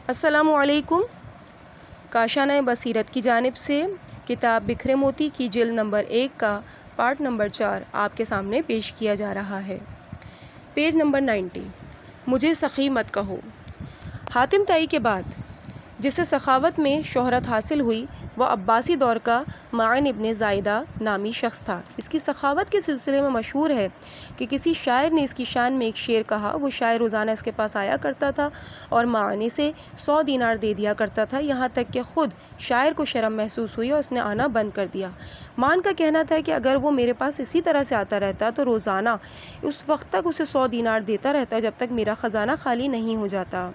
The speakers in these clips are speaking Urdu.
السلام علیکم۔ کاشانہ بصیرت کی جانب سے کتاب بکھرے موتی کی جلد نمبر 1 کا پارٹ نمبر 4 آپ کے سامنے پیش کیا جا رہا ہے۔ Page number 90۔ مجھے سخی مت کہو۔ حاتم طائی کے بعد جسے سخاوت میں شہرت حاصل ہوئی وہ عباسی دور کا معن ابن زائدہ نامی شخص تھا۔ اس کی سخاوت کے سلسلے میں مشہور ہے کہ کسی شاعر نے اس کی شان میں ایک شعر کہا۔ وہ شاعر روزانہ اس کے پاس آیا کرتا تھا اور معانی سے 100 دینار دے دیا کرتا تھا، یہاں تک کہ خود شاعر کو شرم محسوس ہوئی اور اس نے آنا بند کر دیا۔ معن کا کہنا تھا کہ اگر وہ میرے پاس اسی طرح سے آتا رہتا تو روزانہ اس وقت تک اسے 100 دینار دیتا رہتا جب تک میرا خزانہ خالی نہیں ہو جاتا۔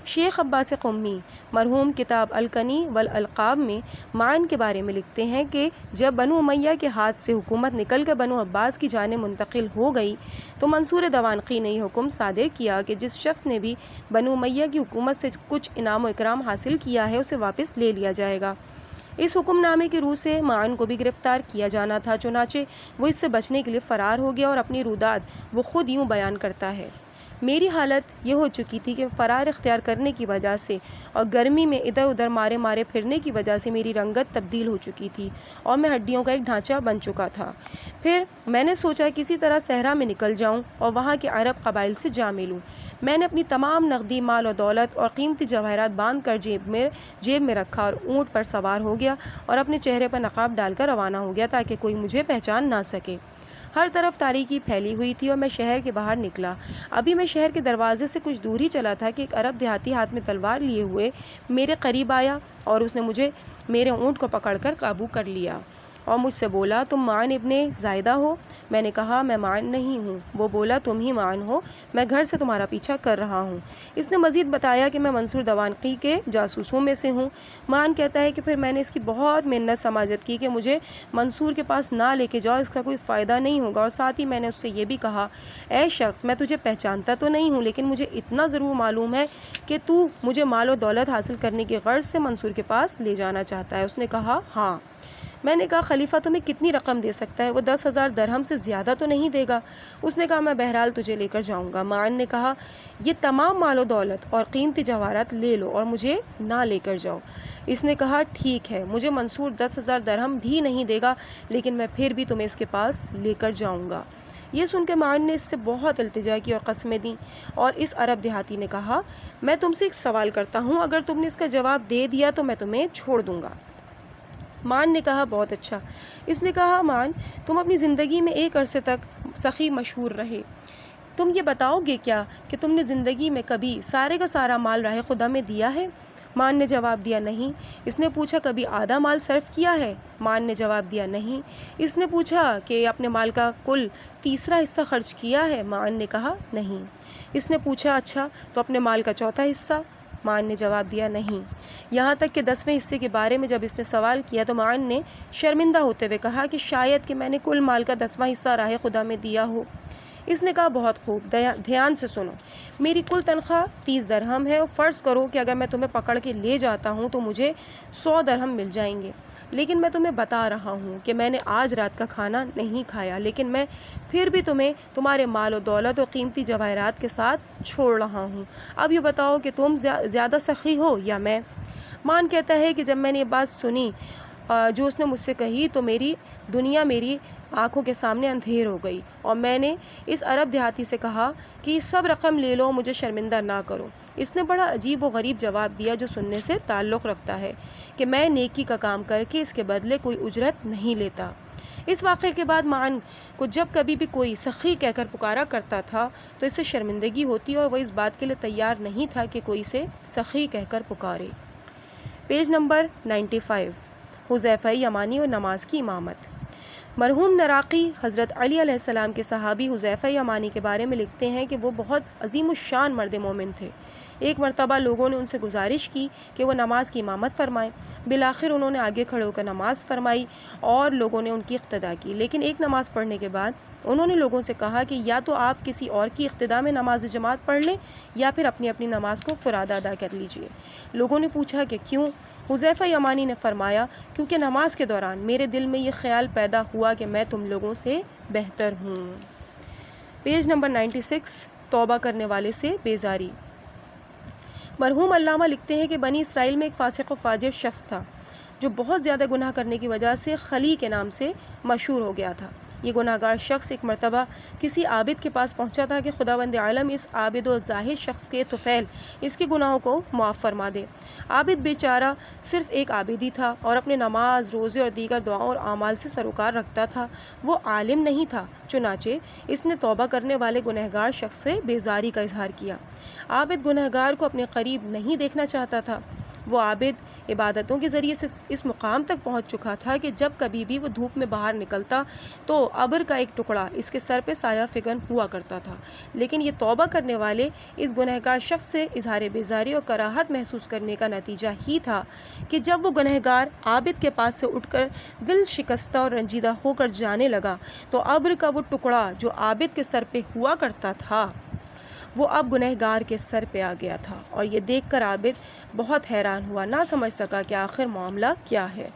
شیخ عباس قمی مرحوم کتاب الکنی والالقاب میں معن کے بارے میں لکھتے ہیں کہ جب بنو امیہ کے ہاتھ سے حکومت نکل کر بنو عباس کی جانب منتقل ہو گئی تو منصور دوانقی نے یہ حکم صادر کیا کہ جس شخص نے بھی بنو امیہ کی حکومت سے کچھ انعام و اکرام حاصل کیا ہے اسے واپس لے لیا جائے گا۔ اس حکم نامے کی روح سے معن کو بھی گرفتار کیا جانا تھا، چنانچہ وہ اس سے بچنے کے لیے فرار ہو گیا اور اپنی روداد وہ خود یوں بیان کرتا ہے: میری حالت یہ ہو چکی تھی کہ فرار اختیار کرنے کی وجہ سے اور گرمی میں ادھر ادھر مارے مارے پھرنے کی وجہ سے میری رنگت تبدیل ہو چکی تھی اور میں ہڈیوں کا ایک ڈھانچہ بن چکا تھا۔ پھر میں نے سوچا کسی طرح صحرا میں نکل جاؤں اور وہاں کے عرب قبائل سے جا ملوں۔ میں نے اپنی تمام نقدی مال و دولت اور قیمتی جواہرات باندھ کر جیب میں رکھا اور اونٹ پر سوار ہو گیا اور اپنے چہرے پر نقاب ڈال کر روانہ ہو گیا تاکہ کوئی مجھے پہچان نہ سکے۔ ہر طرف تاریکی پھیلی ہوئی تھی اور میں شہر کے باہر نکلا۔ ابھی میں شہر کے دروازے سے کچھ دور ہی چلا تھا کہ ایک عرب دیہاتی ہاتھ میں تلوار لیے ہوئے میرے قریب آیا اور اس نے مجھے میرے اونٹ کو پکڑ کر قابو کر لیا اور مجھ سے بولا: تم معن ابن زائدہ ہو؟ میں نے کہا: میں معن نہیں ہوں۔ وہ بولا: تم ہی معن ہو، میں گھر سے تمہارا پیچھا کر رہا ہوں۔ اس نے مزید بتایا کہ میں منصور دوانقی کے جاسوسوں میں سے ہوں۔ معن کہتا ہے کہ پھر میں نے اس کی بہت منت سماجت کی کہ مجھے منصور کے پاس نہ لے کے جاؤ، اس کا کوئی فائدہ نہیں ہوگا، اور ساتھ ہی میں نے اس سے یہ بھی کہا: اے شخص، میں تجھے پہچانتا تو نہیں ہوں لیکن مجھے اتنا ضرور معلوم ہے کہ تو مجھے مال و دولت حاصل کرنے کی غرض سے منصور کے پاس لے جانا چاہتا ہے۔ اس نے کہا: ہاں۔ میں نے کہا: خلیفہ تمہیں کتنی رقم دے سکتا ہے؟ وہ 10,000 درہم سے زیادہ تو نہیں دے گا۔ اس نے کہا: میں بہرحال تجھے لے کر جاؤں گا۔ معن نے کہا: یہ تمام مال و دولت اور قیمتی جواہرات لے لو اور مجھے نہ لے کر جاؤ۔ اس نے کہا: ٹھیک ہے، مجھے منصور 10,000 درہم بھی نہیں دے گا لیکن میں پھر بھی تمہیں اس کے پاس لے کر جاؤں گا۔ یہ سن کے معن نے اس سے بہت التجا کی اور قسمیں دیں، اور اس عرب دیہاتی نے کہا: میں تم سے ایک سوال کرتا ہوں، اگر تم نے اس کا جواب دے دیا تو میں تمہیں چھوڑ دوں گا۔ معن نے کہا: بہت اچھا۔ اس نے کہا: معن، تم اپنی زندگی میں ایک عرصے تک سخی مشہور رہے، تم یہ بتاؤ گے کیا کہ تم نے زندگی میں کبھی سارے کا سارا مال راہ خدا میں دیا ہے؟ معن نے جواب دیا: نہیں۔ اس نے پوچھا: کبھی آدھا مال صرف کیا ہے؟ معن نے جواب دیا: نہیں۔ اس نے پوچھا کہ اپنے مال کا کل تیسرا حصہ خرچ کیا ہے؟ معن نے کہا: نہیں۔ اس نے پوچھا: اچھا تو اپنے مال کا چوتھا حصہ؟ معن نے جواب دیا: نہیں۔ یہاں تک کہ 10ویں حصے کے بارے میں جب اس نے سوال کیا تو معن نے شرمندہ ہوتے ہوئے کہا کہ شاید کہ میں نے کل مال کا 10واں حصہ راہ خدا میں دیا ہو۔ اس نے کہا: بہت خوب، دھیان سے سنو، میری کل تنخواہ 30 درہم ہے اور فرض کرو کہ اگر میں تمہیں پکڑ کے لے جاتا ہوں تو مجھے 100 درہم مل جائیں گے، لیکن میں تمہیں بتا رہا ہوں کہ میں نے آج رات کا کھانا نہیں کھایا، لیکن میں پھر بھی تمہیں تمہارے مال و دولت اور قیمتی جواہرات کے ساتھ چھوڑ رہا ہوں۔ اب یہ بتاؤ کہ تم زیادہ سخی ہو یا میں؟ معن کہتا ہے کہ جب میں نے یہ بات سنی جو اس نے مجھ سے کہی تو میری دنیا میری آنکھوں کے سامنے اندھیر ہو گئی اور میں نے اس عرب دیہاتی سے کہا کہ یہ سب رقم لے لو، مجھے شرمندہ نہ کرو۔ اس نے بڑا عجیب و غریب جواب دیا جو سننے سے تعلق رکھتا ہے کہ میں نیکی کا کام کر کے اس کے بدلے کوئی اجرت نہیں لیتا۔ اس واقعے کے بعد معن کو جب کبھی بھی کوئی سخی کہہ کر پکارا کرتا تھا تو اسے شرمندگی ہوتی اور وہ اس بات کے لیے تیار نہیں تھا کہ کوئی اسے سخی کہہ کر پکارے۔ Page number 95۔ حذیفہ یمانی اور نماز کی امامت۔ مرحوم نراقی حضرت علی علیہ السلام کے صحابی حذیفہ یمانی کے بارے میں لکھتے ہیں کہ وہ بہت عظیم الشان مرد مومن تھے۔ ایک مرتبہ لوگوں نے ان سے گزارش کی کہ وہ نماز کی امامت فرمائیں۔ بالآخر انہوں نے آگے کھڑے ہو کر نماز فرمائی اور لوگوں نے ان کی اقتدا کی، لیکن ایک نماز پڑھنے کے بعد انہوں نے لوگوں سے کہا کہ یا تو آپ کسی اور کی اقتدا میں نماز جماعت پڑھ لیں یا پھر اپنی اپنی نماز کو فرادہ ادا کر لیجئے۔ لوگوں نے پوچھا کہ کیوں؟ حذیفہ یمانی نے فرمایا: کیونکہ نماز کے دوران میرے دل میں یہ خیال پیدا ہوا کہ میں تم لوگوں سے بہتر ہوں۔ Page number 96۔ توبہ کرنے والے سے بیزاری۔ مرحوم علامہ لکھتے ہیں کہ بنی اسرائیل میں ایک فاسق و فاجر شخص تھا جو بہت زیادہ گناہ کرنے کی وجہ سے خلی کے نام سے مشہور ہو گیا تھا۔ یہ گناہ گار شخص ایک مرتبہ کسی عابد کے پاس پہنچا تھا کہ خداوند عالم اس عابد و زاہد شخص کے طفیل اس کے گناہوں کو معاف فرما دے۔ عابد بیچارہ صرف ایک عابد ہی تھا اور اپنے نماز، روزے اور دیگر دعاؤں اور اعمال سے سروکار رکھتا تھا۔ وہ عالم نہیں تھا، چنانچہ اس نے توبہ کرنے والے گنہگار شخص سے بیزاری کا اظہار کیا۔ عابد گنہگار کو اپنے قریب نہیں دیکھنا چاہتا تھا۔ وہ عابد عبادتوں کے ذریعے سے اس مقام تک پہنچ چکا تھا کہ جب کبھی بھی وہ دھوپ میں باہر نکلتا تو ابر کا ایک ٹکڑا اس کے سر پہ سایہ فگن ہوا کرتا تھا۔ لیکن یہ توبہ کرنے والے اس گنہگار شخص سے اظہار بیزاری اور کراہت محسوس کرنے کا نتیجہ ہی تھا کہ جب وہ گنہگار عابد کے پاس سے اٹھ کر دل شکستہ اور رنجیدہ ہو کر جانے لگا تو ابر کا وہ ٹکڑا جو عابد کے سر پہ ہوا کرتا تھا وہ اب گنہگار کے سر پہ آ گیا تھا، اور یہ دیکھ کر عابد بہت حیران ہوا، نہ سمجھ سکا کہ آخر معاملہ کیا ہے۔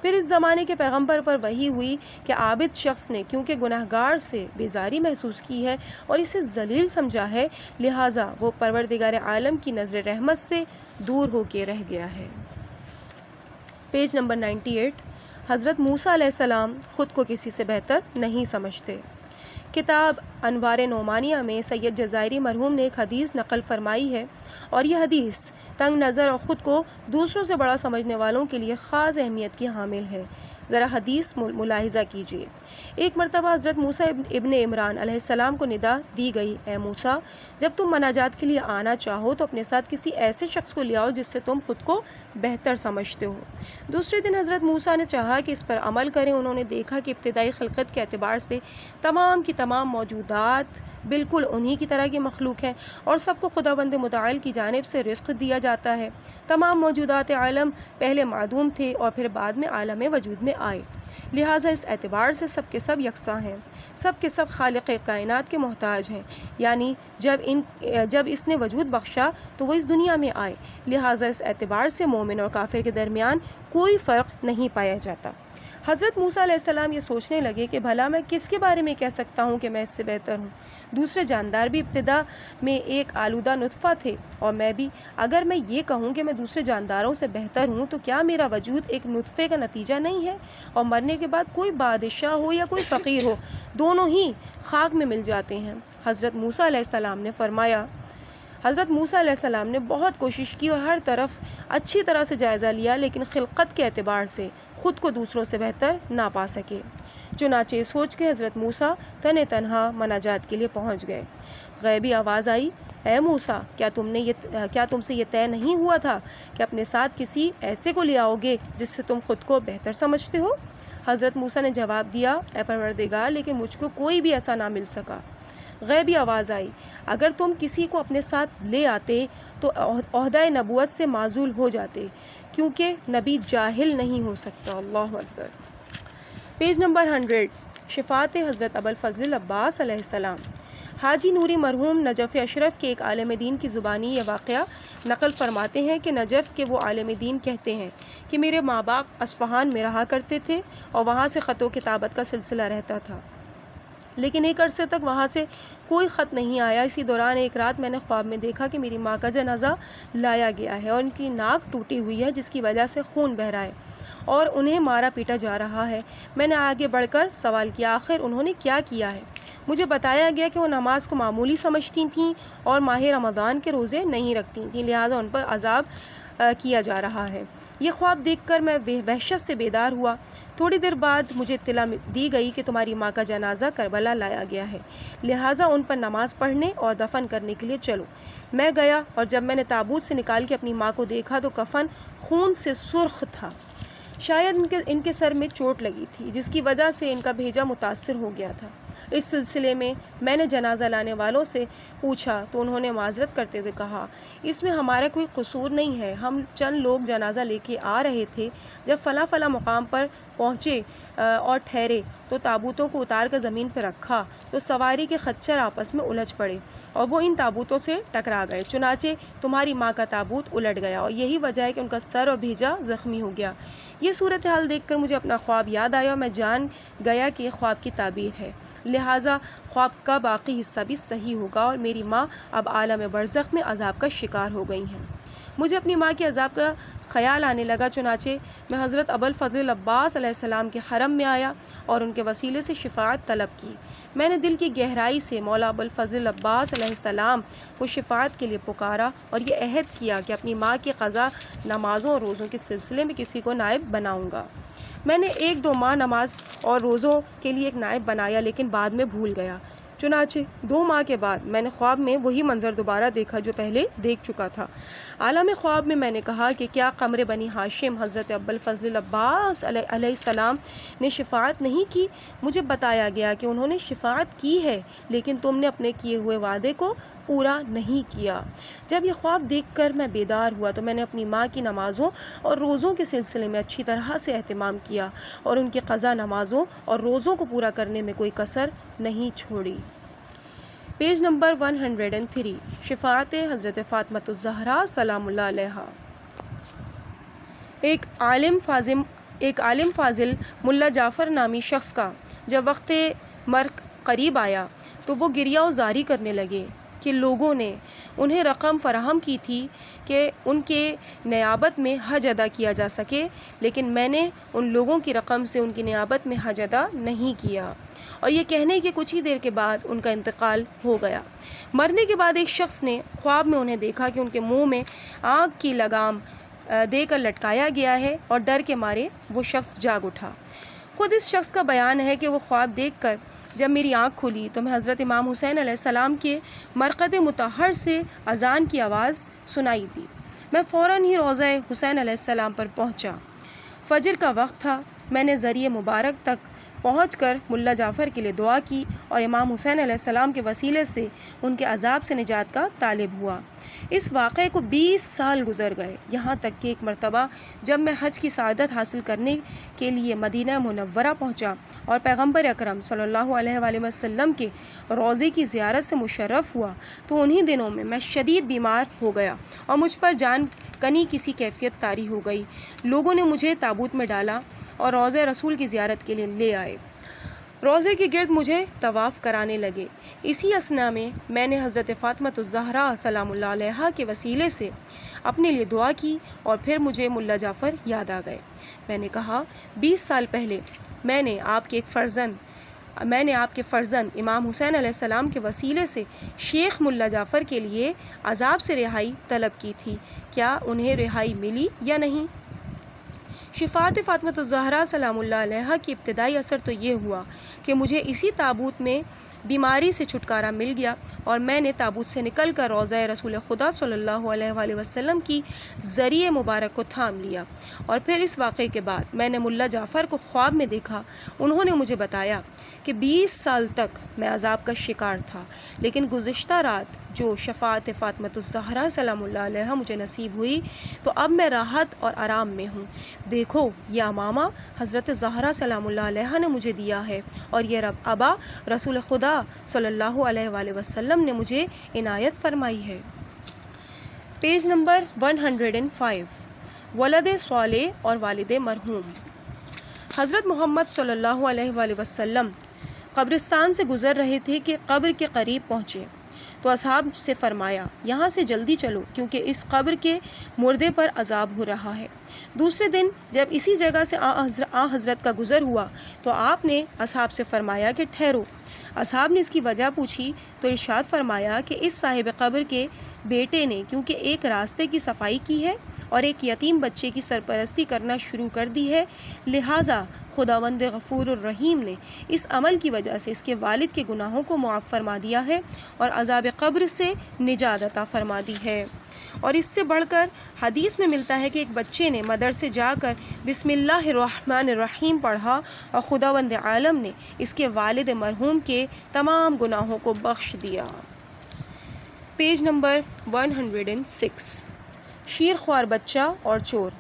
پھر اس زمانے کے پیغمبر پر وحی ہوئی کہ عابد شخص نے کیونکہ گنہگار سے بیزاری محسوس کی ہے اور اسے ذلیل سمجھا ہے، لہٰذا وہ پروردگار عالم کی نظر رحمت سے دور ہو کے رہ گیا ہے۔ Page number 98۔ حضرت موسیٰ علیہ السلام خود کو کسی سے بہتر نہیں سمجھتے۔ کتاب انوار نعمانیہ میں سید جزائری مرحوم نے ایک حدیث نقل فرمائی ہے، اور یہ حدیث تنگ نظر اور خود کو دوسروں سے بڑا سمجھنے والوں کے لیے خاص اہمیت کی حامل ہے۔ ذرا حدیث ملاحظہ کیجیے۔ ایک مرتبہ حضرت موسیٰ ابن عمران علیہ السلام کو ندا دی گئی، اے موسیٰ، جب تم مناجات کے لیے آنا چاہو تو اپنے ساتھ کسی ایسے شخص کو لے آؤ جس سے تم خود کو بہتر سمجھتے ہو۔ دوسرے دن حضرت موسیٰ نے چاہا کہ اس پر عمل کریں۔ انہوں نے دیکھا کہ ابتدائی خلقت کے اعتبار سے تمام کی تمام موجودات بالکل انہی کی طرح کی مخلوق ہیں اور سب کو خداوند متعال کی جانب سے رزق دیا جاتا ہے۔ تمام موجودات عالم پہلے معدوم تھے اور پھر بعد میں عالم وجود میں آئے، لہٰذا اس اعتبار سے سب کے سب یکساں ہیں، سب کے سب خالق کائنات کے محتاج ہیں، یعنی جب اس نے وجود بخشا تو وہ اس دنیا میں آئے، لہٰذا اس اعتبار سے مومن اور کافر کے درمیان کوئی فرق نہیں پایا جاتا۔ حضرت موسیٰ علیہ السلام یہ سوچنے لگے کہ بھلا میں کس کے بارے میں کہہ سکتا ہوں کہ میں اس سے بہتر ہوں؟ دوسرے جاندار بھی ابتدا میں ایک آلودہ نطفہ تھے، اور میں بھی اگر میں یہ کہوں کہ میں دوسرے جانداروں سے بہتر ہوں تو کیا میرا وجود ایک نطفے کا نتیجہ نہیں ہے؟ اور مرنے کے بعد کوئی بادشاہ ہو یا کوئی فقیر ہو، دونوں ہی خاک میں مل جاتے ہیں۔ حضرت موسیٰ علیہ السلام نے فرمایا، حضرت موسیٰ علیہ السلام نے بہت کوشش کی اور ہر طرف اچھی طرح سے جائزہ لیا، لیکن خلقت کے اعتبار سے خود کو دوسروں سے بہتر نہ پا سکے۔ چنانچہ سوچ کے حضرت موسیٰ تنہا مناجات کے لیے پہنچ گئے۔ غیبی آواز آئی، اے موسیٰ، کیا تم سے یہ طے نہیں ہوا تھا کہ اپنے ساتھ کسی ایسے کو لے آؤ گے جس سے تم خود کو بہتر سمجھتے ہو؟ حضرت موسیٰ نے جواب دیا، اے پروردگار، لیکن مجھ کو کوئی بھی ایسا نہ مل سکا۔ غیبی آواز آئی، اگر تم کسی کو اپنے ساتھ لے آتے تو عہدہ نبوت سے معزول ہو جاتے، کیونکہ نبی جاہل نہیں ہو سکتا۔ اللہ اکبر۔ Page number 100۔ شفاعت حضرت ابوالفضل العباس علیہ السلام۔ حاجی نوری مرحوم نجف اشرف کے ایک عالم دین کی زبانی یہ واقعہ نقل فرماتے ہیں کہ نجف کے وہ عالم دین کہتے ہیں کہ میرے ماں باپ اصفہان میں رہا کرتے تھے اور وہاں سے خط و کتابت کا سلسلہ رہتا تھا، لیکن ایک عرصے تک وہاں سے کوئی خط نہیں آیا۔ اسی دوران ایک رات میں نے خواب میں دیکھا کہ میری ماں کا جنازہ لایا گیا ہے اور ان کی ناک ٹوٹی ہوئی ہے جس کی وجہ سے خون بہہ رہا ہے اور انہیں مارا پیٹا جا رہا ہے۔ میں نے آگے بڑھ کر سوال کیا، آخر انہوں نے کیا کیا ہے؟ مجھے بتایا گیا کہ وہ نماز کو معمولی سمجھتی تھیں اور ماہ رمضان کے روزے نہیں رکھتی تھیں، لہٰذا ان پر عذاب کیا جا رہا ہے۔ یہ خواب دیکھ کر میں وحشت سے بیدار ہوا۔ تھوڑی دیر بعد مجھے اطلاع دی گئی کہ تمہاری ماں کا جنازہ کربلا لایا گیا ہے، لہٰذا ان پر نماز پڑھنے اور دفن کرنے کے لیے چلو۔ میں گیا اور جب میں نے تابوت سے نکال کے اپنی ماں کو دیکھا تو کفن خون سے سرخ تھا، شاید ان کے سر میں چوٹ لگی تھی جس کی وجہ سے ان کا بھیجا متاثر ہو گیا تھا۔ اس سلسلے میں نے جنازہ لانے والوں سے پوچھا تو انہوں نے معذرت کرتے ہوئے کہا، اس میں ہمارا کوئی قصور نہیں ہے، ہم چند لوگ جنازہ لے کے آ رہے تھے، جب فلاں مقام پر پہنچے اور ٹھہرے تو تابوتوں کو اتار کر زمین پہ رکھا تو سواری کے خچر آپس میں الجھ پڑے اور وہ ان تابوتوں سے ٹکرا گئے، چنانچہ تمہاری ماں کا تابوت الٹ گیا اور یہی وجہ ہے کہ ان کا سر اور بھیجا زخمی ہو گیا۔ یہ صورتحال دیکھ کر مجھے اپنا خواب یاد آیا اور میں جان گیا کہ یہ خواب کی تعبیر ہے، لہٰذا خواب کا باقی حصہ بھی صحیح ہوگا اور میری ماں اب عالم برزخ میں عذاب کا شکار ہو گئی ہیں۔ مجھے اپنی ماں کے عذاب کا خیال آنے لگا، چنانچہ میں حضرت ابوالفضل عباس علیہ السلام کے حرم میں آیا اور ان کے وسیلے سے شفاعت طلب کی۔ میں نے دل کی گہرائی سے مولا ابوالفضل عباس علیہ السلام کو شفاعت کے لیے پکارا اور یہ عہد کیا کہ اپنی ماں کی قضا نمازوں اور روزوں کے سلسلے میں کسی کو نائب بناؤں گا۔ میں نے 1-2 ماہ نماز اور روزوں کے لیے ایک نائب بنایا، لیکن بعد میں بھول گیا۔ چنانچہ 2 ماہ کے بعد میں نے خواب میں وہی منظر دوبارہ دیکھا جو پہلے دیکھ چکا تھا۔ عالم خواب میں میں نے کہا کہ کیا قمر بنی ہاشم حضرت ابوالفضل عباس علیہ السلام نے شفاعت نہیں کی؟ مجھے بتایا گیا کہ انہوں نے شفاعت کی ہے، لیکن تم نے اپنے کیے ہوئے وعدے کو پورا نہیں کیا۔ جب یہ خواب دیکھ کر میں بیدار ہوا تو میں نے اپنی ماں کی نمازوں اور روزوں کے سلسلے میں اچھی طرح سے اہتمام کیا اور ان کی قضا نمازوں اور روزوں کو پورا کرنے میں کوئی کسر نہیں چھوڑی۔ پیج نمبر 103، شفاعت حضرت فاطمہ الزہرا سلام اللہ علیہا۔ ایک عالم فاضل ملا جعفر نامی شخص کا جب وقت مرگ قریب آیا تو وہ گریہ و زاری کرنے لگے کہ لوگوں نے انہیں رقم فراہم کی تھی کہ ان کے نیابت میں حج ادا کیا جا سکے، لیکن میں نے ان لوگوں کی رقم سے ان کی نیابت میں حج ادا نہیں کیا، اور یہ کہنے کے کچھ ہی دیر کے بعد ان کا انتقال ہو گیا۔ مرنے کے بعد ایک شخص نے خواب میں انہیں دیکھا کہ ان کے منہ میں آگ کی لگام دے کر لٹکایا گیا ہے، اور ڈر کے مارے وہ شخص جاگ اٹھا۔ خود اس شخص کا بیان ہے کہ وہ خواب دیکھ کر جب میری آنکھ کھلی تو میں حضرت امام حسین علیہ السلام کے مرقد مطہر سے اذان کی آواز سنائی دی۔ میں فوراً ہی روضہ حسین علیہ السلام پر پہنچا۔ فجر کا وقت تھا۔ میں نے ذریعہ مبارک تک پہنچ کر ملا جعفر کے لیے دعا کی اور امام حسین علیہ السلام کے وسیلے سے ان کے عذاب سے نجات کا طالب ہوا۔ اس واقعے کو 20 سال گزر گئے، یہاں تک کہ ایک مرتبہ جب میں حج کی سعادت حاصل کرنے کے لیے مدینہ منورہ پہنچا اور پیغمبر اکرم صلی اللہ علیہ وآلہ وسلم کے روضے کی زیارت سے مشرف ہوا تو انہی دنوں میں شدید بیمار ہو گیا اور مجھ پر جان کنی کسی کیفیت طاری ہو گئی۔ لوگوں نے مجھے تابوت میں ڈالا اور روضہ رسول کی زیارت کے لیے لے آئے۔ روضے کے گرد مجھے طواف کرانے لگے۔ اسی اثناء میں نے حضرت فاطمہ الزہرا سلام اللہ علیہا کے وسیلے سے اپنے لیے دعا کی اور پھر مجھے ملا جعفر یاد آ گئے۔ میں نے کہا 20 سال پہلے میں نے آپ کے فرزند امام حسین علیہ السلام کے وسیلے سے شیخ ملا جعفر کے لیے عذاب سے رہائی طلب کی تھی، کیا انہیں رہائی ملی یا نہیں؟ شفاعت فاطمہ الزہرا سلام اللہ علیہا کی ابتدائی اثر تو یہ ہوا کہ مجھے اسی تابوت میں بیماری سے چھٹکارا مل گیا اور میں نے تابوت سے نکل کر روضہ رسول خدا صلی اللہ علیہ وآلہ وسلم کی ذریعہ مبارک کو تھام لیا۔ اور پھر اس واقعے کے بعد میں نے ملا جعفر کو خواب میں دیکھا۔ انہوں نے مجھے بتایا کہ 20 سال تک میں عذاب کا شکار تھا، لیکن گزشتہ رات جو شفاعت فاطمہ الزہرا سلام اللہ علیہا مجھے نصیب ہوئی تو اب میں راحت اور آرام میں ہوں۔ دیکھو یہ امامہ حضرت زہرا سلام اللہ علیہا نے مجھے دیا ہے اور یہ ابا رسول خدا صلی اللہ علیہ وآلہ وسلم نے مجھے عنایت فرمائی ہے۔ پیج نمبر 105، ولد صالح اور والد مرحوم۔ حضرت محمد صلی اللہ علیہ وآلہ وسلم قبرستان سے گزر رہے تھے کہ قبر کے قریب پہنچے تو اصحاب سے فرمایا یہاں سے جلدی چلو کیونکہ اس قبر کے مردے پر عذاب ہو رہا ہے۔ دوسرے دن جب اسی جگہ سے آن حضرت کا گزر ہوا تو آپ نے اصحاب سے فرمایا کہ ٹھہرو۔ اصحاب نے اس کی وجہ پوچھی تو ارشاد فرمایا کہ اس صاحب قبر کے بیٹے نے کیونکہ ایک راستے کی صفائی کی ہے اور ایک یتیم بچے کی سرپرستی کرنا شروع کر دی ہے، لہٰذا خداوند غفور الرحیم نے اس عمل کی وجہ سے اس کے والد کے گناہوں کو معاف فرما دیا ہے اور عذاب قبر سے نجات عطا فرما دی ہے۔ اور اس سے بڑھ کر حدیث میں ملتا ہے کہ ایک بچے نے مدرسے جا کر بسم اللہ الرحمن الرحیم پڑھا اور خداوند عالم نے اس کے والد مرحوم کے تمام گناہوں کو بخش دیا۔ پیج نمبر 106، شیر خوار بچہ اور چور۔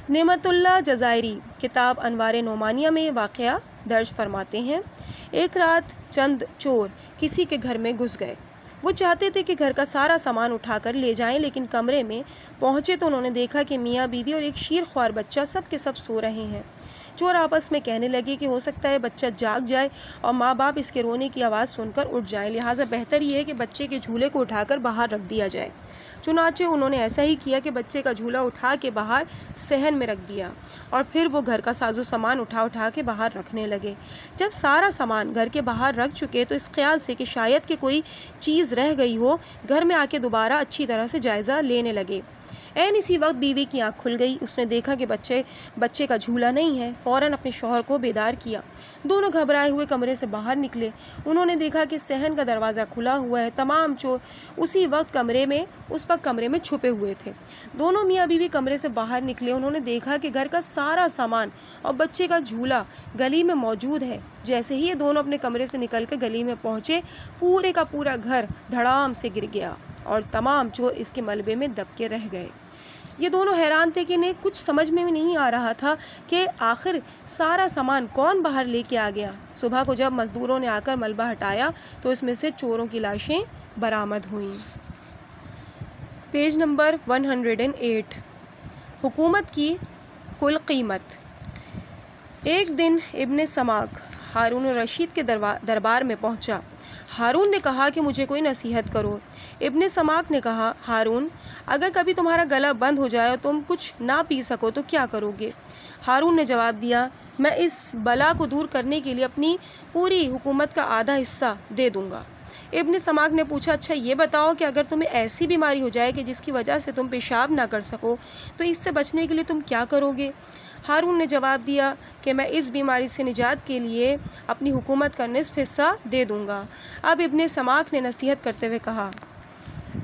نعمت اللہ جزائری کتاب انوار نعمانیہ میں واقعہ درج فرماتے ہیں، ایک رات چند چور کسی کے گھر میں گھس گئے۔ وہ چاہتے تھے کہ گھر کا سارا سامان اٹھا کر لے جائیں، لیکن کمرے میں پہنچے تو انہوں نے دیکھا کہ میاں بیوی اور ایک شیر خوار بچہ سب کے سب سو رہے ہیں۔ چور آپس میں کہنے لگے کہ ہو سکتا ہے بچہ جاگ جائے اور ماں باپ اس کے رونے کی آواز سن کر اٹھ جائیں، لہٰذا بہتر یہ ہے کہ بچے کے جھولے کو اٹھا کر باہر رکھ دیا جائے۔ چنانچہ انہوں نے ایسا ہی کیا کہ بچے کا جھولا اٹھا کے باہر صحن میں رکھ دیا اور پھر وہ گھر کا ساز و سامان اٹھا کے باہر رکھنے لگے۔ جب سارا سامان گھر کے باہر رکھ چکے تو اس خیال سے کہ شاید کہ کوئی چیز رہ گئی ہو، گھر میں آ کے دوبارہ اچھی طرح سے جائزہ لینے لگے۔ اسی وقت بیوی کی آنکھ کھل گئی، اس نے دیکھا کہ بچے کا جھولا نہیں ہے، فوراً اپنے شوہر کو بیدار کیا۔ دونوں گھبرائے ہوئے کمرے سے باہر نکلے، انہوں نے دیکھا کہ صحن کا دروازہ کھلا ہوا ہے، تمام چور اس وقت کمرے میں چھپے ہوئے تھے۔ دونوں میاں بیوی کمرے سے باہر نکلے، انہوں نے دیکھا کہ گھر کا سارا سامان اور بچے کا جھولا گلی میں موجود ہے۔ جیسے ہی یہ دونوں اپنے کمرے سے نکل کے گلی میں پہنچے، پورے کا پورا گھر دھڑام سے گر گیا اور تمام چور اس کے ملبے میں دب کے رہ گئے۔ یہ دونوں حیران تھے کہ انہیں کچھ سمجھ میں نہیں آ رہا تھا کہ آخر سارا سامان کون باہر لے کے آ گیا۔ صبح کو جب مزدوروں نے آ کر ملبہ ہٹایا تو اس میں سے چوروں کی لاشیں برآمد ہوئیں۔ پیج نمبر 108، حکومت کی کل قیمت۔ ایک دن ابن سماک ہارون الرشید کے دربار میں پہنچا۔ ہارون نے کہا کہ مجھے کوئی نصیحت کرو۔ ابن سماک نے کہا، ہارون، اگر کبھی تمہارا گلا بند ہو جائے اور تم کچھ نہ پی سکو تو کیا کرو گے؟ ہارون نے جواب دیا، میں اس بلا کو دور کرنے کے لیے اپنی پوری حکومت کا آدھا حصہ دے دوں گا۔ ابن سماک نے پوچھا، اچھا یہ بتاؤ کہ اگر تمہیں ایسی بیماری ہو جائے کہ جس کی وجہ سے تم پیشاب نہ کر سکو تو اس سے بچنے کے لیے تم کیا کرو گے؟ ہارون نے جواب دیا کہ میں اس بیماری سے نجات کے لیے اپنی حکومت کا نصف حصہ دے دوں گا۔ اب ابن سماک نے نصیحت کرتے ہوئے کہا،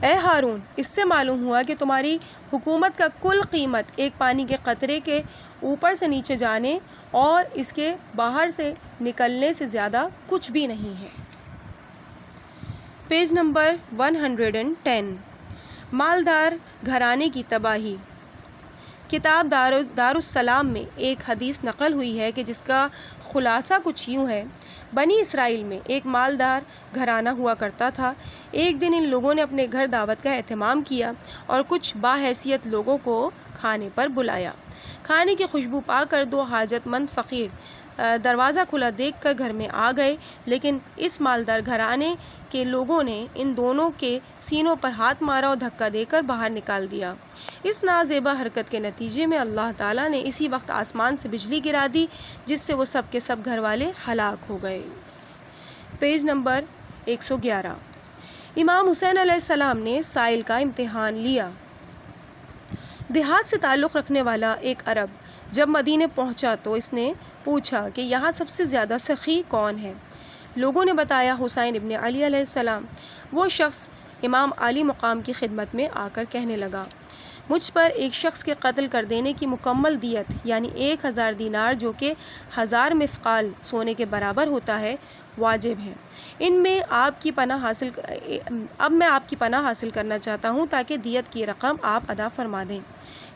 اے ہارون، اس سے معلوم ہوا کہ تمہاری حکومت کا کل قیمت ایک پانی کے قطرے کے اوپر سے نیچے جانے اور اس کے باہر سے نکلنے سے زیادہ کچھ بھی نہیں ہے۔ پیج نمبر 110، مالدار گھرانے کی تباہی۔ کتاب دار السلام میں ایک حدیث نقل ہوئی ہے کہ جس کا خلاصہ کچھ یوں ہے، بنی اسرائیل میں ایک مالدار گھرانہ ہوا کرتا تھا۔ ایک دن ان لوگوں نے اپنے گھر دعوت کا اہتمام کیا اور کچھ باحیثیت لوگوں کو کھانے پر بلایا۔ کھانے کی خوشبو پا کر دو حاجت مند فقیر دروازہ کھلا دیکھ کر گھر میں آ گئے، لیکن اس مالدار گھرانے کے لوگوں نے ان دونوں کے سینوں پر ہاتھ مارا اور دھکا دے کر باہر نکال دیا۔ اس نازیبا حرکت کے نتیجے میں اللہ تعالیٰ نے اسی وقت آسمان سے بجلی گرا دی، جس سے وہ سب کے سب گھر والے ہلاک ہو گئے۔ پیج نمبر 111، امام حسین علیہ السلام نے سائل کا امتحان لیا۔ دیہات سے تعلق رکھنے والا ایک عرب جب مدینے پہنچا تو اس نے پوچھا کہ یہاں سب سے زیادہ سخی کون ہے؟ لوگوں نے بتایا، حسین ابن علی علیہ السلام۔ وہ شخص امام علی مقام کی خدمت میں آ کر کہنے لگا، مجھ پر ایک شخص کے قتل کر دینے کی مکمل دیت یعنی 1000 دینار جو کہ 1000 مثقال سونے کے برابر ہوتا ہے واجب ہے۔ اب میں آپ کی پناہ حاصل کرنا چاہتا ہوں تاکہ دیت کی رقم آپ ادا فرما دیں۔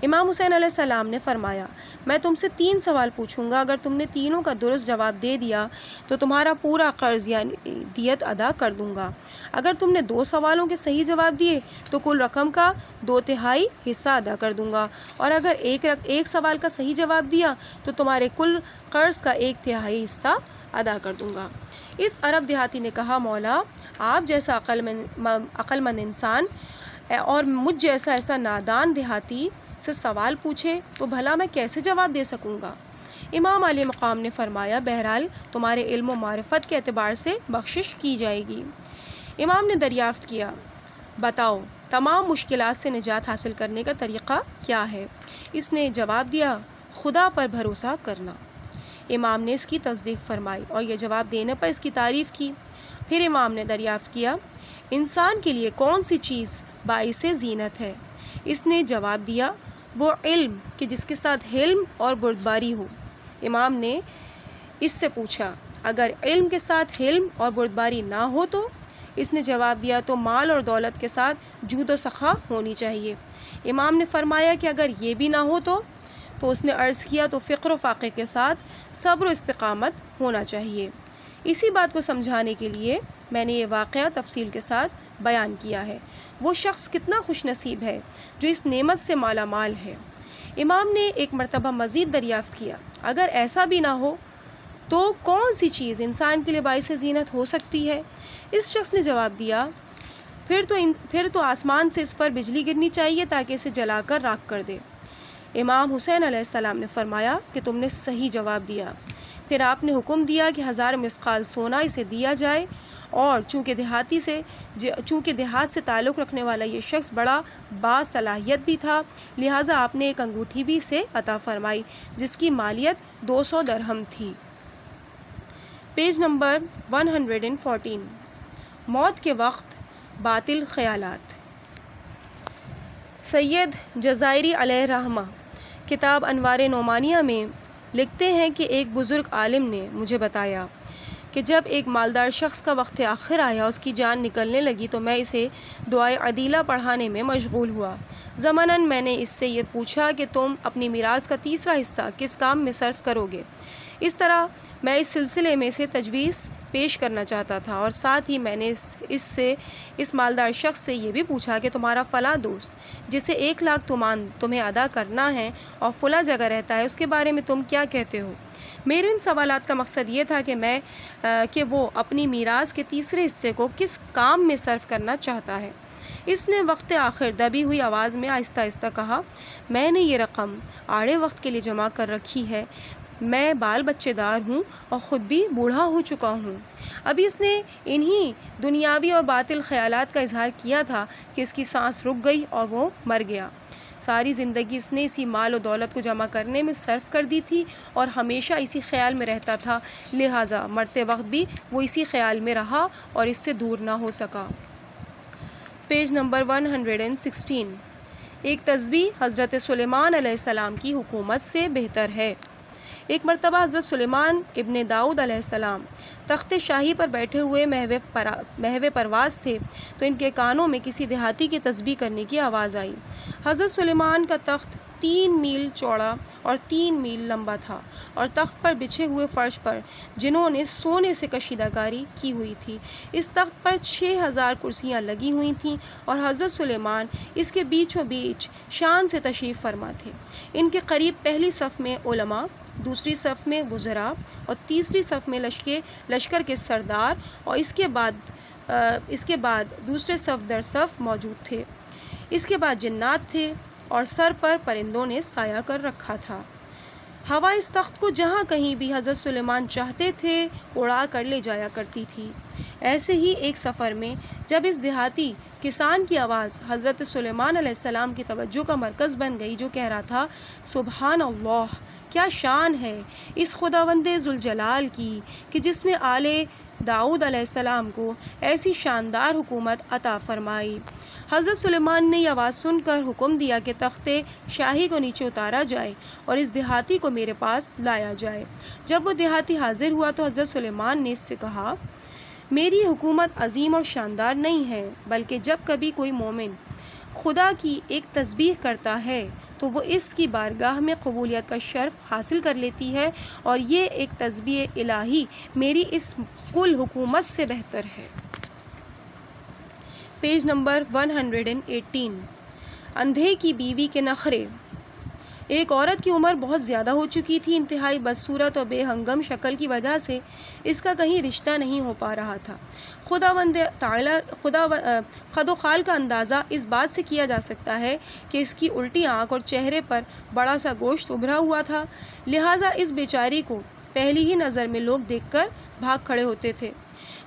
امام حسین علیہ السلام نے فرمایا، میں تم سے 3 سوال پوچھوں گا، اگر تم نے تینوں کا درست جواب دے دیا تو تمہارا پورا قرض یعنی دیت ادا کر دوں گا۔ اگر تم نے 2 سوالوں کے صحیح جواب دیے تو کل رقم کا 2/3 حصہ ادا کر دوں گا، اور اگر ایک سوال کا صحیح جواب دیا تو تمہارے کل قرض کا 1/3 حصہ ادا کر دوں گا۔ اس عرب دیہاتی نے کہا، مولا، آپ جیسا عقل مند انسان اور مجھ جیسا ایسا نادان دیہاتی سے سوال پوچھے تو بھلا میں کیسے جواب دے سکوں گا؟ امام علی مقام نے فرمایا، بہرحال تمہارے علم و معرفت کے اعتبار سے بخشش کی جائے گی۔ امام نے دریافت کیا، بتاؤ تمام مشکلات سے نجات حاصل کرنے کا طریقہ کیا ہے؟ اس نے جواب دیا، خدا پر بھروسہ کرنا۔ امام نے اس کی تصدیق فرمائی اور یہ جواب دینے پر اس کی تعریف کی۔ پھر امام نے دریافت کیا، انسان کے لیے کون سی چیز باعث زینت ہے؟ اس نے جواب دیا، وہ علم کہ جس کے ساتھ حلم اور بردباری ہو۔ امام نے اس سے پوچھا، اگر علم کے ساتھ حلم اور بردباری نہ ہو تو؟ اس نے جواب دیا، تو مال اور دولت کے ساتھ جود و سخا ہونی چاہیے۔ امام نے فرمایا کہ اگر یہ بھی نہ ہو تو اس نے عرض کیا، تو فقر و فاقے کے ساتھ صبر و استقامت ہونا چاہیے۔ اسی بات کو سمجھانے کے لیے میں نے یہ واقعہ تفصیل کے ساتھ بیان کیا ہے۔ وہ شخص کتنا خوش نصیب ہے جو اس نعمت سے مالا مال ہے۔ امام نے ایک مرتبہ مزید دریافت کیا، اگر ایسا بھی نہ ہو تو کون سی چیز انسان کے لیے باعث زینت ہو سکتی ہے؟ اس شخص نے جواب دیا، پھر تو آسمان سے اس پر بجلی گرنی چاہیے تاکہ اسے جلا کر راکھ کر دے۔ امام حسین علیہ السلام نے فرمایا کہ تم نے صحیح جواب دیا۔ پھر آپ نے حکم دیا کہ 1000 مثقال سونا اسے دیا جائے، اور چونکہ دیہات سے تعلق رکھنے والا یہ شخص بڑا باصلاحیت بھی تھا، لہٰذا آپ نے ایک انگوٹھی بھی اسے عطا فرمائی جس کی مالیت 200 درہم تھی۔ پیج نمبر 114، موت کے وقت باطل خیالات۔ سید جزائری علیہ رحمہ کتاب انوار نعمانیہ میں لکھتے ہیں کہ ایک بزرگ عالم نے مجھے بتایا کہ جب ایک مالدار شخص کا وقت آخر آیا، اس کی جان نکلنے لگی، تو میں اسے دعائے عدیلہ پڑھانے میں مشغول ہوا۔ ضمناً میں نے اس سے یہ پوچھا کہ تم اپنی میراث کا تیسرا حصہ کس کام میں صرف کرو گے؟ اس طرح میں اس سلسلے میں سے تجویز پیش کرنا چاہتا تھا، اور ساتھ ہی میں نے اس مالدار شخص سے یہ بھی پوچھا کہ تمہارا فلاں دوست جسے 1 لاکھ تومان تمہیں ادا کرنا ہے اور فلاں جگہ رہتا ہے، اس کے بارے میں تم کیا کہتے ہو؟ میرے ان سوالات کا مقصد یہ تھا کہ وہ اپنی میراث کے تیسرے حصے کو کس کام میں صرف کرنا چاہتا ہے۔ اس نے وقت آخر دبی ہوئی آواز میں آہستہ آہستہ کہا، میں نے یہ رقم آڑے وقت کے لیے جمع کر رکھی ہے، میں بال بچے دار ہوں اور خود بھی بوڑھا ہو چکا ہوں۔ ابھی اس نے انہی دنیاوی اور باطل خیالات کا اظہار کیا تھا کہ اس کی سانس رک گئی اور وہ مر گیا۔ ساری زندگی اس نے اسی مال و دولت کو جمع کرنے میں صرف کر دی تھی اور ہمیشہ اسی خیال میں رہتا تھا، لہٰذا مرتے وقت بھی وہ اسی خیال میں رہا اور اس سے دور نہ ہو سکا۔ پیج نمبر 116، ایک تسبیح حضرت سلیمان علیہ السلام کی حکومت سے بہتر ہے۔ ایک مرتبہ حضرت سلیمان ابن داؤد علیہ السلام تخت شاہی پر بیٹھے ہوئے محو پرواز تھے تو ان کے کانوں میں کسی دیہاتی کی تسبیح کرنے کی آواز آئی۔ حضرت سلیمان کا تخت 3 میل چوڑا اور 3 میل لمبا تھا، اور تخت پر بچھے ہوئے فرش پر جنہوں نے سونے سے کشیدہ کاری کی ہوئی تھی، اس تخت پر 6000 کرسیاں لگی ہوئی تھیں، اور حضرت سلیمان اس کے بیچوں بیچ شان سے تشریف فرما تھے۔ ان کے قریب پہلی صف میں علماء، دوسری صف میں وزراء اور تیسری صف میں لشکر کے سردار، اور اس کے بعد دوسرے صف در صف موجود تھے۔ اس کے بعد جنات تھے اور سر پر پرندوں نے سایہ کر رکھا تھا۔ ہوا اس تخت کو جہاں کہیں بھی حضرت سلیمان چاہتے تھے اڑا کر لے جایا کرتی تھی۔ ایسے ہی ایک سفر میں جب اس دیہاتی کسان کی آواز حضرت سلیمان علیہ السلام کی توجہ کا مرکز بن گئی، جو کہہ رہا تھا، سبحان اللہ، کیا شان ہے اس خداوند ذوالجلال کی کہ جس نے آل داؤد علیہ السلام کو ایسی شاندار حکومت عطا فرمائی۔ حضرت سلیمان نے یہ آواز سن کر حکم دیا کہ تخت شاہی کو نیچے اتارا جائے اور اس دیہاتی کو میرے پاس لایا جائے۔ جب وہ دیہاتی حاضر ہوا تو حضرت سلیمان نے اس سے کہا، میری حکومت عظیم اور شاندار نہیں ہے، بلکہ جب کبھی کوئی مومن خدا کی ایک تسبیح کرتا ہے تو وہ اس کی بارگاہ میں قبولیت کا شرف حاصل کر لیتی ہے، اور یہ ایک تسبیح الہی میری اس کل حکومت سے بہتر ہے۔ پیج نمبر 118، اندھے کی بیوی کے نخرے۔ ایک عورت کی عمر بہت زیادہ ہو چکی تھی، انتہائی بدصورت اور بے ہنگم شکل کی وجہ سے اس کا کہیں رشتہ نہیں ہو پا رہا تھا۔ خداوند تعالی خد و خال کا اندازہ اس بات سے کیا جا سکتا ہے کہ اس کی الٹی آنکھ اور چہرے پر بڑا سا گوشت ابھرا ہوا تھا، لہٰذا اس بیچاری کو پہلی ہی نظر میں لوگ دیکھ کر بھاگ کھڑے ہوتے تھے۔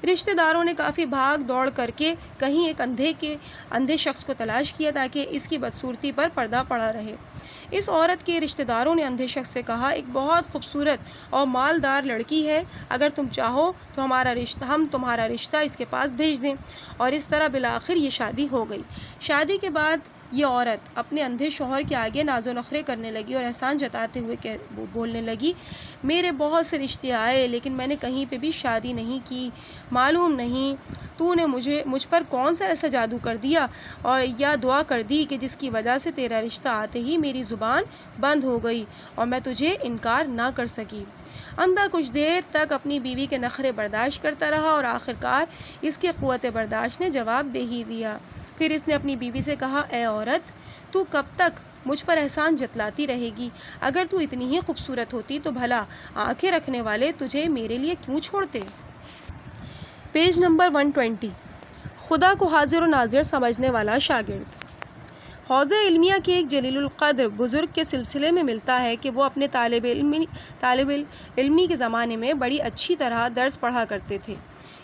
رشتہ داروں نے کافی بھاگ دوڑ کر کے کہیں ایک اندھے شخص کو تلاش کیا تاکہ اس کی بدصورتی پر پردہ پڑا رہے۔ اس عورت کے رشتہ داروں نے اندھے شخص سے کہا، ایک بہت خوبصورت اور مالدار لڑکی ہے، اگر تم چاہو تو ہم تمہارا رشتہ اس کے پاس بھیج دیں۔ اور اس طرح بالآخر یہ شادی ہو گئی۔ شادی کے بعد یہ عورت اپنے اندھے شوہر کے آگے ناز و نخرے کرنے لگی اور احسان جتاتے ہوئے بولنے لگی، میرے بہت سے رشتے آئے لیکن میں نے کہیں پہ بھی شادی نہیں کی، معلوم نہیں تو نے مجھ پر کون سا ایسا جادو کر دیا اور یا دعا کر دی کہ جس کی وجہ سے تیرا رشتہ آتے ہی میری زبان بند ہو گئی اور میں تجھے انکار نہ کر سکی۔ اندھا کچھ دیر تک اپنی بیوی کے نخرے برداشت کرتا رہا اور آخرکار اس کے قوت برداشت نے جواب دے ہی دیا۔ پھر اس نے اپنی بیوی سے کہا، اے عورت، تو کب تک مجھ پر احسان جتلاتی رہے گی؟ اگر تو اتنی ہی خوبصورت ہوتی تو بھلا آنکھیں رکھنے والے تجھے میرے لیے کیوں چھوڑتے؟ پیج نمبر 120، خدا کو حاضر و ناظر سمجھنے والا شاگرد۔ حوزہ علمیہ کے ایک جلیل القدر بزرگ کے سلسلے میں ملتا ہے کہ وہ اپنے طالب علمی کے زمانے میں بڑی اچھی طرح درس پڑھا کرتے تھے۔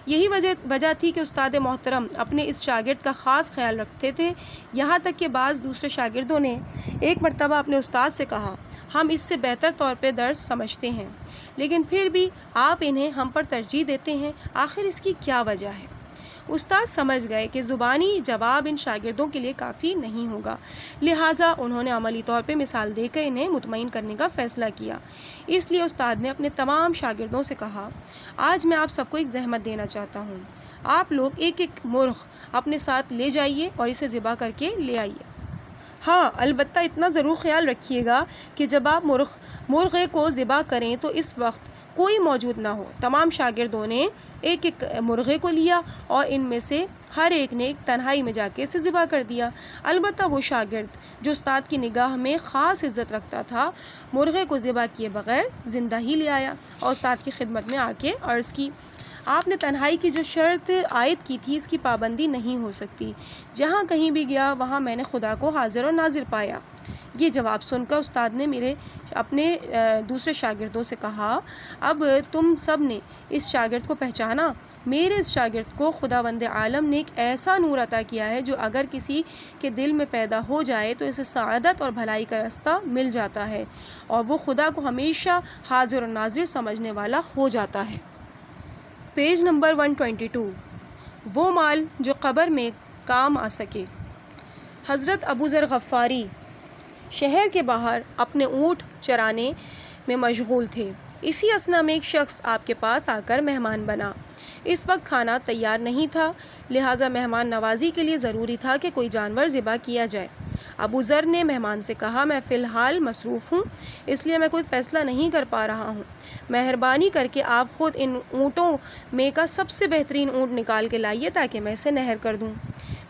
یہی وجہ تھی کہ استاد محترم اپنے اس شاگرد کا خاص خیال رکھتے تھے، یہاں تک کہ بعض دوسرے شاگردوں نے ایک مرتبہ اپنے استاد سے کہا، ہم اس سے بہتر طور پہ درس سمجھتے ہیں، لیکن پھر بھی آپ انہیں ہم پر ترجیح دیتے ہیں، آخر اس کی کیا وجہ ہے؟ استاد سمجھ گئے کہ زبانی جواب ان شاگردوں کے لیے کافی نہیں ہوگا، لہٰذا انہوں نے عملی طور پہ مثال دے کر انہیں مطمئن کرنے کا فیصلہ کیا۔ اس لیے استاد نے اپنے تمام شاگردوں سے کہا، آج میں آپ سب کو ایک زحمت دینا چاہتا ہوں، آپ لوگ ایک ایک مرغ اپنے ساتھ لے جائیے اور اسے ذبح کر کے لے آئیے۔ ہاں، البتہ اتنا ضرور خیال رکھیے گا کہ جب آپ مرغے کو ذبح کریں تو اس وقت کوئی موجود نہ ہو۔ تمام شاگردوں نے ایک ایک مرغے کو لیا اور ان میں سے ہر ایک نے ایک تنہائی میں جا کے اسے ذبح کر دیا۔ البتہ وہ شاگرد جو استاد کی نگاہ میں خاص عزت رکھتا تھا، مرغے کو ذبح کیے بغیر زندہ ہی لے آیا اور استاد کی خدمت میں آ کے عرض کی، آپ نے تنہائی کی جو شرط عائد کی تھی اس کی پابندی نہیں ہو سکتی، جہاں کہیں بھی گیا وہاں میں نے خدا کو حاضر و ناظر پایا۔ یہ جواب سن کر استاد نے اپنے دوسرے شاگردوں سے کہا، اب تم سب نے اس شاگرد کو پہچانا؟ میرے اس شاگرد کو خداوند عالم نے ایک ایسا نور عطا کیا ہے جو اگر کسی کے دل میں پیدا ہو جائے تو اسے سعادت اور بھلائی کا راستہ مل جاتا ہے اور وہ خدا کو ہمیشہ حاضر و ناظر سمجھنے والا ہو جاتا ہے۔ پیج نمبر 122، وہ مال جو قبر میں کام آ سکے۔ حضرت ابو ذر غفاری شہر کے باہر اپنے اونٹ چرانے میں مشغول تھے۔ اسی اثنا میں ایک شخص آپ کے پاس آ کر مہمان بنا۔ اس وقت کھانا تیار نہیں تھا، لہٰذا مہمان نوازی کے لیے ضروری تھا کہ کوئی جانور ذبح کیا جائے۔ ابو ذر نے مہمان سے کہا، میں فی الحال مصروف ہوں، اس لیے میں کوئی فیصلہ نہیں کر پا رہا ہوں، مہربانی کر کے آپ خود ان اونٹوں میں کا سب سے بہترین اونٹ نکال کے لائیے تاکہ میں اسے نہر کر دوں۔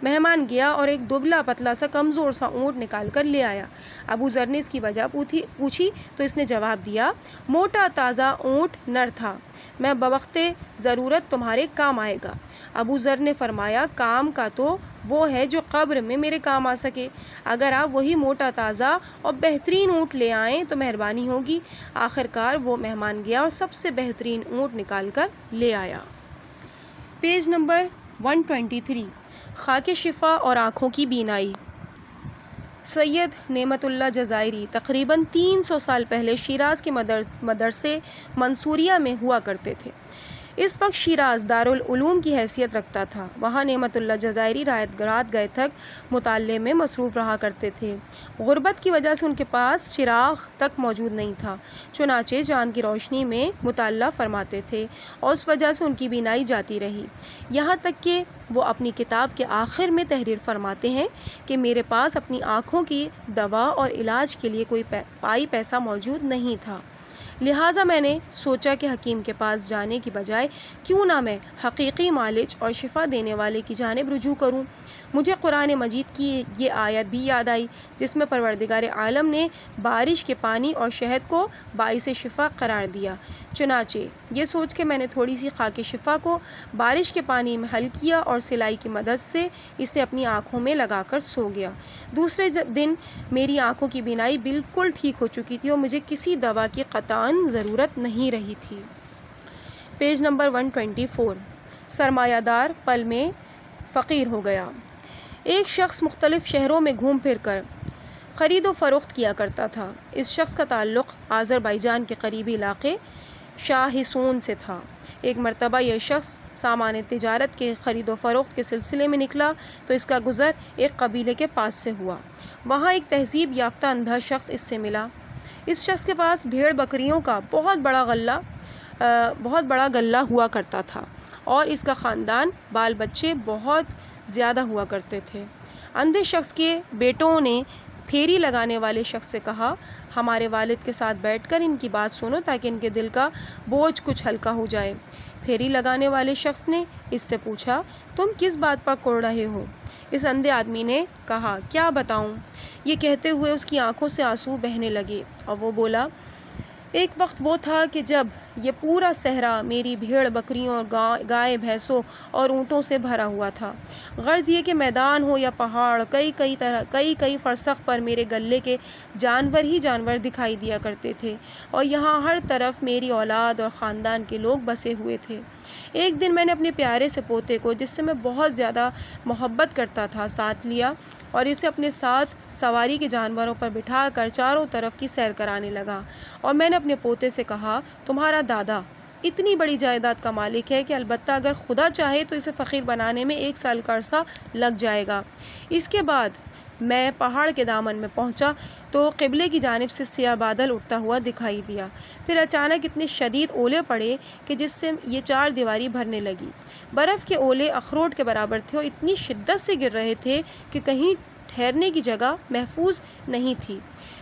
مہمان گیا اور ایک دبلا پتلا سا کمزور سا اونٹ نکال کر لے آیا۔ ابو ذر نے اس کی وجہ پوچھی تو اس نے جواب دیا، موٹا تازہ اونٹ نر تھا، میں بوقت ضرورت تمہارے کام آئے گا۔ ابو ذر نے فرمایا، کام کا تو وہ ہے جو قبر میں میرے کام آ سکے، اگر آپ وہی موٹا تازہ اور بہترین اونٹ لے آئیں تو مہربانی ہوگی۔ آخر کار وہ مہمان گیا اور سب سے بہترین اونٹ نکال کر لے آیا۔ پیج نمبر 123، خاک شفا اور آنکھوں کی بینائی۔ سید نعمت اللہ جزائری تقریباً 300 سال پہلے شیراز کے مدرسے منصوریہ میں ہوا کرتے تھے۔ اس وقت شیراز دارالعلوم کی حیثیت رکھتا تھا۔ وہاں نعمت اللہ جزائری رات گئے تک مطالعے میں مصروف رہا کرتے تھے۔ غربت کی وجہ سے ان کے پاس چراغ تک موجود نہیں تھا، چنانچہ چاند کی روشنی میں مطالعہ فرماتے تھے اور اس وجہ سے ان کی بینائی جاتی رہی، یہاں تک کہ وہ اپنی کتاب کے آخر میں تحریر فرماتے ہیں کہ میرے پاس اپنی آنکھوں کی دوا اور علاج کے لیے کوئی پائی پیسہ موجود نہیں تھا، لہٰذا میں نے سوچا کہ حکیم کے پاس جانے کی بجائے کیوں نہ میں حقیقی معالج اور شفا دینے والے کی جانب رجوع کروں۔ مجھے قرآن مجید کی یہ آیت بھی یاد آئی جس میں پروردگار عالم نے بارش کے پانی اور شہد کو باعث شفا قرار دیا۔ چنانچہ یہ سوچ کے میں نے تھوڑی سی خاک شفا کو بارش کے پانی میں حل کیا اور سلائی کی مدد سے اسے اپنی آنکھوں میں لگا کر سو گیا۔ دوسرے دن میری آنکھوں کی بینائی بالکل ٹھیک ہو چکی تھی اور مجھے کسی دوا کی قطعاً ضرورت نہیں رہی تھی۔ پیج نمبر 124، سرمایہ دار پل میں فقیر ہو گیا۔ ایک شخص مختلف شہروں میں گھوم پھر کر خرید و فروخت کیا کرتا تھا۔ اس شخص کا تعلق آذربائیجان کے قریبی علاقے شاہسون سے تھا۔ ایک مرتبہ یہ شخص سامان تجارت کے خرید و فروخت کے سلسلے میں نکلا تو اس کا گزر ایک قبیلے کے پاس سے ہوا۔ وہاں ایک تہذیب یافتہ اندھا شخص اس سے ملا۔ اس شخص کے پاس بھیڑ بکریوں کا بہت بڑا غلہ ہوا کرتا تھا اور اس کا خاندان بال بچے بہت زیادہ ہوا کرتے تھے۔ اندھے شخص کے بیٹوں نے پھیری لگانے والے شخص سے کہا، ہمارے والد کے ساتھ بیٹھ کر ان کی بات سنو تاکہ ان کے دل کا بوجھ کچھ ہلکا ہو جائے۔ پھیری لگانے والے شخص نے اس سے پوچھا، تم کس بات پر کوڑ رہے ہو؟ اس اندھے آدمی نے کہا، کیا بتاؤں؟ یہ کہتے ہوئے اس کی آنکھوں سے آنسو بہنے لگے اور وہ بولا، ایک وقت وہ تھا کہ جب یہ پورا صحرا میری بھیڑ بکریوں اور گائے بھینسوں اور اونٹوں سے بھرا ہوا تھا۔ غرض یہ کہ میدان ہو یا پہاڑ، کئی فرسخ پر میرے گلے کے جانور ہی جانور دکھائی دیا کرتے تھے، اور یہاں ہر طرف میری اولاد اور خاندان کے لوگ بسے ہوئے تھے۔ ایک دن میں نے اپنے پیارے سے پوتے کو، جس سے میں بہت زیادہ محبت کرتا تھا، ساتھ لیا اور اسے اپنے ساتھ سواری کے جانوروں پر بٹھا کر چاروں طرف کی سیر کرانے لگا، اور میں نے اپنے پوتے سے کہا، تمہارا دادا اتنی بڑی جائیداد کا مالک ہے کہ البتہ اگر خدا چاہے تو اسے فقیر بنانے میں 1 سال کا عرصہ لگ جائے گا۔ اس کے بعد میں پہاڑ کے دامن میں پہنچا تو قبلے کی جانب سے سیاہ بادل اٹھتا ہوا دکھائی دیا۔ پھر اچانک اتنے شدید اولے پڑے کہ جس سے یہ 4 دیواری بھرنے لگی۔ برف کے اولے اخروٹ کے برابر تھے اور اتنی شدت سے گر رہے تھے کہ کہیں ٹھہرنے کی جگہ محفوظ نہیں تھی۔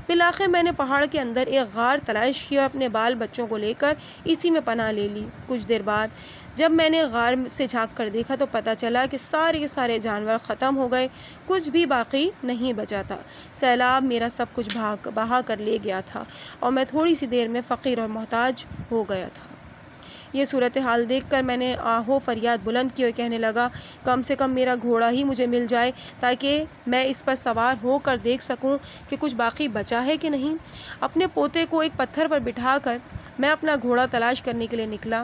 بالآخر میں نے پہاڑ کے اندر ایک غار تلاش کیا اور اپنے بال بچوں کو لے کر اسی میں پناہ لے لی۔ کچھ دیر بعد جب میں نے غار سے جھانک کر دیکھا تو پتہ چلا کہ سارے کے سارے جانور ختم ہو گئے، کچھ بھی باقی نہیں بچا تھا۔ سیلاب میرا سب کچھ بہا کر لے گیا تھا اور میں تھوڑی سی دیر میں فقیر اور محتاج ہو گیا تھا۔ یہ صورتحال دیکھ کر میں نے آہو فریاد بلند کی اور کہنے لگا، کم سے کم میرا گھوڑا ہی مجھے مل جائے تاکہ میں اس پر سوار ہو کر دیکھ سکوں کہ کچھ باقی بچا ہے کہ نہیں۔ اپنے پوتے کو ایک پتھر پر بٹھا کر میں اپنا گھوڑا تلاش کرنے کے لیے نکلا۔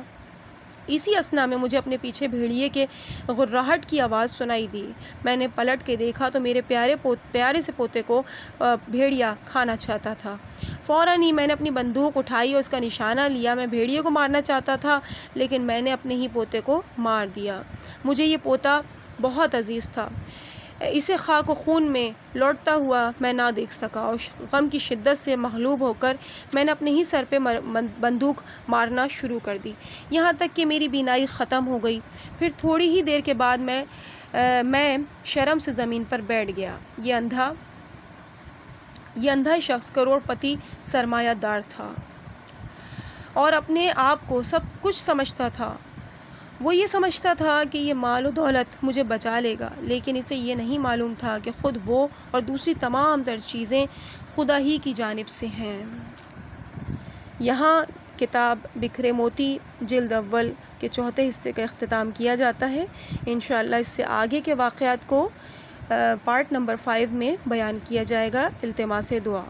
اسی اثنا میں مجھے اپنے پیچھے بھیڑیے کے غراہٹ کی آواز سنائی دی۔ میں نے پلٹ کے دیکھا تو میرے پیارے سے پوتے کو بھیڑیا کھانا چاہتا تھا۔ فوراً ہی میں نے اپنی بندوق اٹھائی اور اس کا نشانہ لیا۔ میں بھیڑیے کو مارنا چاہتا تھا لیکن میں نے اپنے ہی پوتے کو مار دیا۔ مجھے یہ پوتا بہت عزیز تھا، اسے خاک و خون میں لوٹتا ہوا میں نہ دیکھ سکا، اور غم کی شدت سے مغلوب ہو کر میں نے اپنے ہی سر پہ بندوق مارنا شروع کر دی، یہاں تک کہ میری بینائی ختم ہو گئی۔ پھر تھوڑی ہی دیر کے بعد میں شرم سے زمین پر بیٹھ گیا۔ یہ اندھا شخص کروڑ پتی سرمایہ دار تھا اور اپنے آپ کو سب کچھ سمجھتا تھا۔ وہ یہ سمجھتا تھا کہ یہ مال و دولت مجھے بچا لے گا، لیکن اسے یہ نہیں معلوم تھا کہ خود وہ اور دوسری تمام تر چیزیں خدا ہی کی جانب سے ہیں۔ یہاں کتاب بکھرے موتی جلد اول کے 4تھے حصے کا اختتام کیا جاتا ہے۔ انشاءاللہ اس سے آگے کے واقعات کو پارٹ نمبر 5 میں بیان کیا جائے گا۔ التماس دعا۔